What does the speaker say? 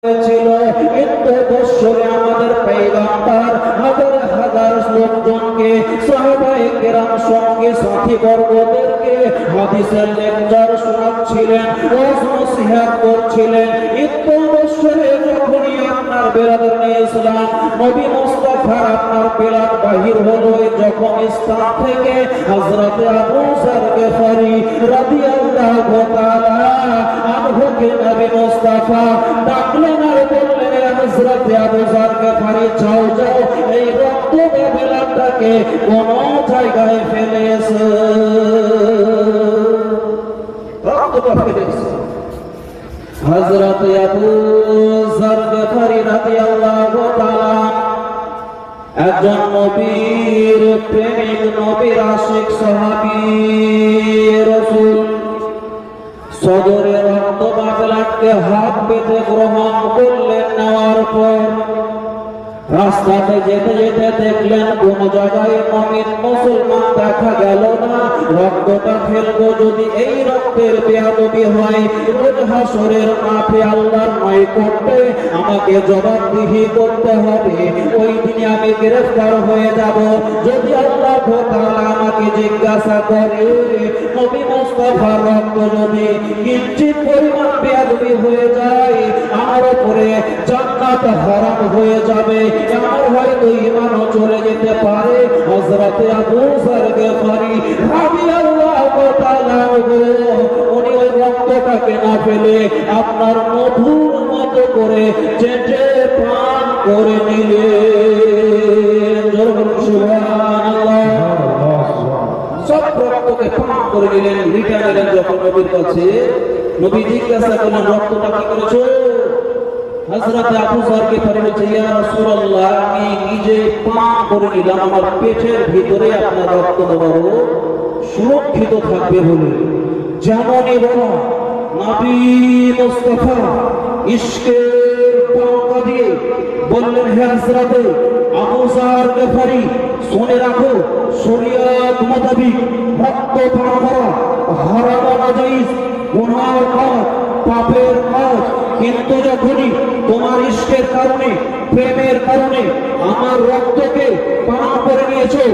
ছিল কিন্তু বৎসরে আমাদের পয়গম্বর হাজার হাজার লোকজনকে সাহাবায়ে কেরাম সঙ্গে সাথী বর্গদেরকে হাদিসের লেকচার শোনাচ্ছিলেন, ওয়াজ নসিহত করছিলেন। কিন্তু বৎসরে যখনই আপনার বেলাদের নিয়ে ইসলাম নবী মুস্তাফার আপনার বেলাদ বাহির হলো, যখন স্থান থেকে হযরত আবু যর গফারি রাদিয়াল্লাহু তাআলা আনহুকে নবী মুস্তাফা ডাকলেন আর বললেন, হযরত আবু যর গফারি যাও যাও, এই রক্ত বেলাটাকে কোন জায়গায় ফেলেছে, রক্তটা ফেলেছে। হযরত আবু যর গফারি রাদিয়াল্লাহু তাআলা একজন নবীর প্রেমিক, নবীর আশিক সাহাবী রাসূল, সদরে রক্ত বাবলাকে হাত পেতে গ্রহণ করলেন। নেওয়ার পর রাস্তাতে যেতে যেতে দেখলেন কোন জায়গায় মুমিন মুসলমান দেখা গেল না। রক্তটা ফেলবো, যদি এই রক্তের বেয়াদবি হয় রোজ হাসরের মাঠে আল্লাহর নিকটে আমাকে জবাবদিহি করতে হবে। ওই দিনে আমি গ্রেফতার হয়ে যাব। যদি আল্লাহ তাআলা আমাকে জিজ্ঞাসা করে নবী মুস্তাফার রক্ত যদি কিঞ্চিত পরিমাণ বেয়াদবি হয়ে যায়, আমার উপরে জান্নাত হারাম হয়ে যাবে, আমার হয়তো ঈমানও চলে যেতে পারে। হযরত আবু যর গফারি রাদিয়াল্লাহু তাআলা উনি ওই রক্তটাকে না ফেলে আপনার মধুর মতো করে চেটে পান করে নিলেন। সুবহানাল্লাহ। সব রক্তকে পান করে নিলেন, রিটার্ন এলেন যখন নবীর কাছে। নবী জিজ্ঞাসা করলেন, রক্তটা কি করেছো? হযরত আবু যর গফারি বলছে, ইয়া রাসূলুল্লাহ, আমি নিজে পান করে নিলাম, আমার পেটের ভিতরে আপনার রক্ত দেওয়ার সুরক্ষিত থাকবে বলে। যেমনই বলা নবী মুস্তাফা ইশকের পাওয়া দিয়ে বললেন, হে হযরত আবু যর গফারি, শুনে রাখো, শরীয়ত মোতাবেক রক্ত পান করা হারাম নাজায়েজ, গুনাহের কাজ, পাপের কাজ। কিন্তু যখনই তোমার ইশকের কারণে, প্রেমের কারণে আমার রক্তকে পান করে নিয়েছো,